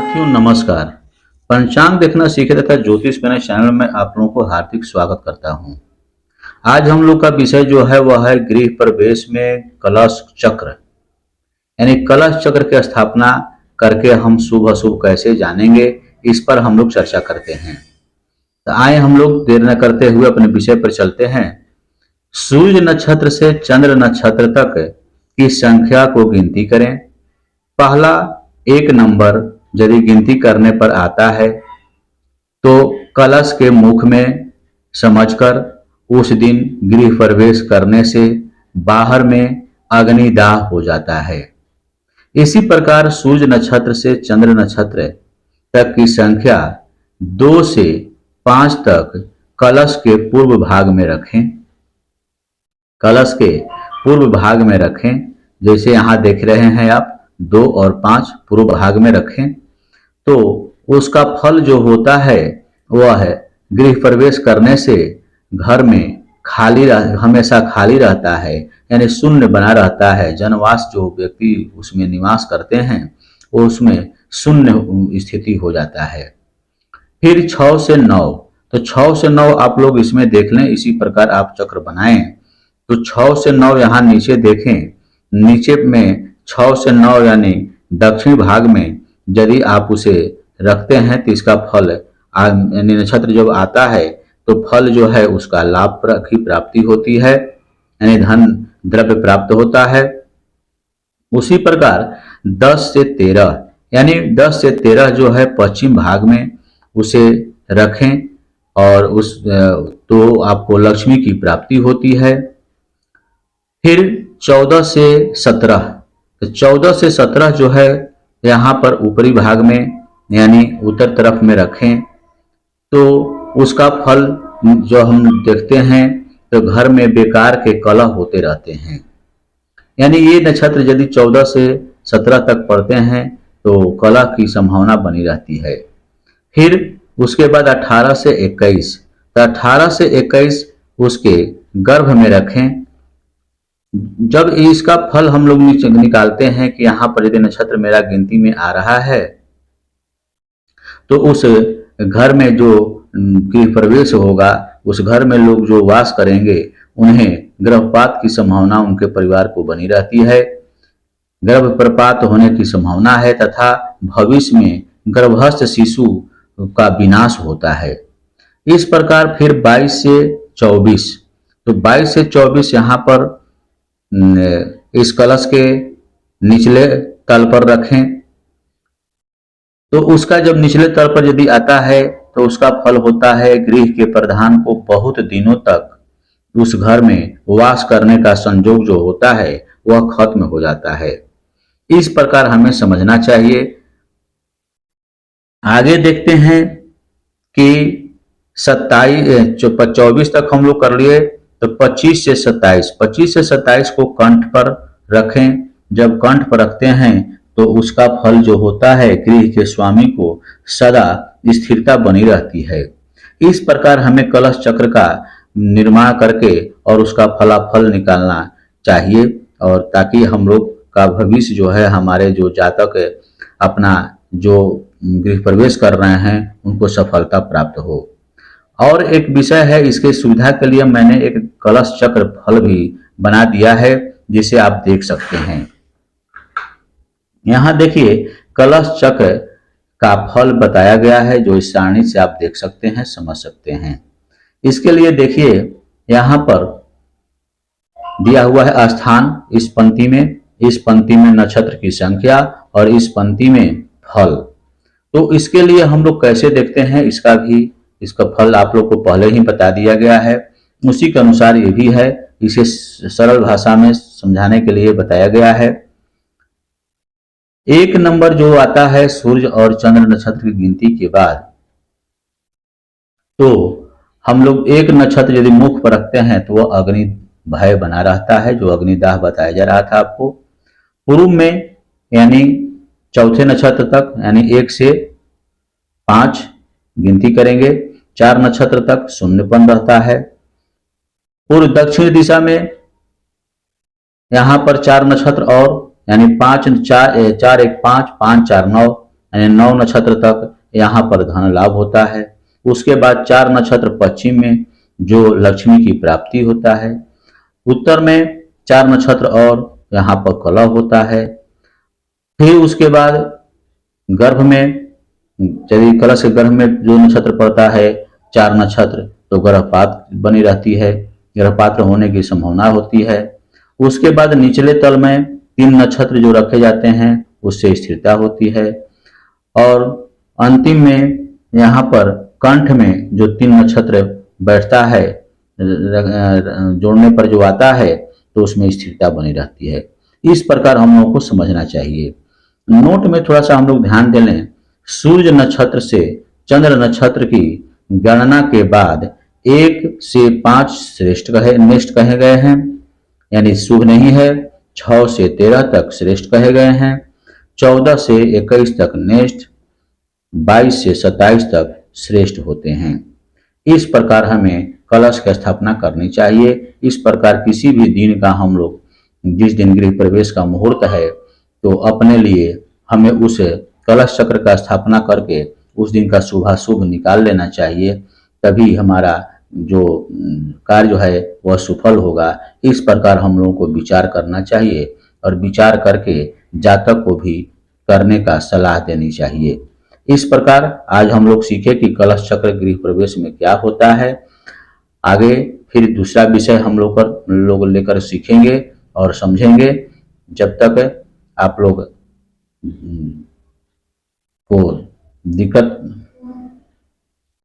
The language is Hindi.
साथियों नमस्कार। पंचांग देखना सीखे तथा ज्योतिष मेरे चैनल में आप लोगों को हार्दिक स्वागत करता हूं। आज हम लोग का विषय जो है वह है गृह प्रवेश में कलश चक्र, यानी कलश चक्र की स्थापना करके हम शुभ अशुभ कैसे जानेंगे, इस पर हम लोग चर्चा करते हैं। तो आए हम लोग देर न करते हुए अपने विषय पर चलते हैं। सूर्य नक्षत्र से चंद्र नक्षत्र तक की संख्या को गिनती करें। पहला एक नंबर यदि गिनती करने पर आता है तो कलश के मुख में समझकर उस दिन गृह प्रवेश करने से बाहर में अग्निदाह हो जाता है। इसी प्रकार सूर्य नक्षत्र से चंद्र नक्षत्र तक की संख्या 2 से 5 तक कलश के पूर्व भाग में रखें। कलश के पूर्व भाग में रखें, जैसे यहाँ देख रहे हैं आप 2 और 5 पूर्व भाग में रखें, तो उसका फल जो होता है वह है गृह प्रवेश करने से घर में हमेशा खाली रहता है, यानी शून्य बना रहता है। जनवास जो व्यक्ति उसमें निवास करते हैं वो उसमें शून्य स्थिति हो जाता है। फिर 6 से 9, तो 6 से 9 आप लोग इसमें देख लें। इसी प्रकार आप चक्र बनाएं तो 6 से 9 यहाँ नीचे देखें, नीचे में 6 से 9 यानी दक्षिण भाग में यदि आप उसे रखते हैं तो इसका फल यानी नक्षत्र जब आता है तो फल जो है उसका लाभ की प्राप्ति होती है, यानी धन द्रव्य प्राप्त होता है। उसी प्रकार 10 से 13 यानी 10 से 13 जो है पश्चिम भाग में उसे रखें और उस तो आपको लक्ष्मी की प्राप्ति होती है। फिर 14 से 17, तो 14 से 17 जो है यहाँ पर ऊपरी भाग में यानी उत्तर तरफ में रखें तो उसका फल जो हम देखते हैं तो घर में बेकार के कलह होते रहते हैं। यानी ये नक्षत्र यदि 14 से 17 तक पड़ते हैं तो कलह की संभावना बनी रहती है। फिर उसके बाद 18 से 21, तो 18 से 21 उसके गर्भ में रखें। जब इसका फल हम लोग निकालते हैं कि यहाँ पर यदि नक्षत्र मेरा गिनती में आ रहा है तो उस घर में जो गृह प्रवेश होगा, उस घर में लोग जो वास करेंगे उन्हें गर्भपात की संभावना उनके परिवार को बनी रहती है। गर्भप्रपात होने की संभावना है तथा भविष्य में गर्भस्थ शिशु का विनाश होता है। इस प्रकार फिर 22 से 24, तो 22 से 24 यहाँ पर इस कलश के निचले तल पर रखें। तो उसका जब निचले तल पर यदि आता है तो उसका फल होता है गृह के प्रधान को बहुत दिनों तक उस घर में वास करने का संयोग जो होता है वह खत्म हो जाता है। इस प्रकार हमें समझना चाहिए। आगे देखते हैं कि 24 तक हम लोग कर लिए, तो 25 से 27 को कंठ पर रखें। जब कंठ पर रखते हैं तो उसका फल जो होता है गृह के स्वामी को सदा स्थिरता बनी रहती है। इस प्रकार हमें कलश चक्र का निर्माण करके और उसका फलाफल निकालना चाहिए, और ताकि हम लोग का भविष्य जो है, हमारे जो जातक अपना जो गृह प्रवेश कर रहे हैं उनको सफलता प्राप्त हो। और एक विषय है, इसके सुविधा के लिए मैंने एक कलश चक्र फल भी बना दिया है जिसे आप देख सकते हैं। यहाँ देखिए कलश चक्र का फल बताया गया है, जो इस सारणी से आप देख सकते हैं, समझ सकते हैं। इसके लिए देखिए यहाँ पर दिया हुआ है स्थान, इस पंक्ति में नक्षत्र की संख्या और इस पंक्ति में फल। तो इसके लिए हम लोग कैसे देखते हैं, इसका फल आप लोग को पहले ही बता दिया गया है, उसी के अनुसार ये भी है। इसे सरल भाषा में समझाने के लिए बताया गया है। एक नंबर जो आता है सूर्य और चंद्र नक्षत्र की गिनती के बाद, तो हम लोग एक नक्षत्र यदि मुख पर रखते हैं तो वह अग्नि भय बना रहता है, जो अग्निदाह बताया जा रहा था आपको। पूर्व में यानी चौथे नक्षत्र तक यानी 1 से 5 गिनती करेंगे, 4 नक्षत्र तक शून्यपन रहता है। पूर्व दक्षिण दिशा में यहाँ पर 4 नक्षत्र और यानी 5 4 1 5 5 4 9 यानी 9 नक्षत्र तक यहाँ पर धन लाभ होता है। उसके बाद 4 नक्षत्र पश्चिम में जो लक्ष्मी की प्राप्ति होता है। उत्तर में 4 नक्षत्र और यहाँ पर कलह होता है। फिर उसके बाद गर्भ में, यदि कलश के गर्भ में जो नक्षत्र पड़ता है 4 नक्षत्र, तो गर्भपात बनी रहती है, गर्भपात होने की संभावना होती है। उसके बाद निचले तल में 3 नक्षत्र जो रखे जाते हैं उससे स्थिरता होती है। और अंतिम में यहाँ पर कंठ में जो 3 नक्षत्र बैठता है, जोड़ने पर जो आता है, तो उसमें स्थिरता बनी रहती है। इस प्रकार हम लोगों को समझना चाहिए। नोट में थोड़ा सा हम लोग ध्यान दे लें, सूर्य नक्षत्र से चंद्र नक्षत्र की गणना के बाद 1 से 5 नेष्ट कहे गए हैं, यानी शुभ नहीं है। 6 से 13 तक श्रेष्ठ कहे गए हैं, 14 से 21 तक नेष्ट, 22 से 27 तक श्रेष्ठ होते हैं। इस प्रकार हमें कलश की स्थापना करनी चाहिए। इस प्रकार किसी भी दिन का हम लोग, जिस दिन गृह प्रवेश का मुहूर्त है, तो अपने लिए हमें उस कलश चक्र का स्थापना करके उस दिन का शुभाशुभ निकाल लेना चाहिए। तभी हमारा जो कार्य है वह सफल होगा। इस प्रकार हम लोगों को विचार करना चाहिए और विचार करके जातक को भी करने का सलाह देनी चाहिए। इस प्रकार आज हम लोग सीखे कि कलश चक्र गृह प्रवेश में क्या होता है। आगे फिर दूसरा विषय हम लोग लेकर सीखेंगे और समझेंगे। जब तक आप लोग को दिक्कत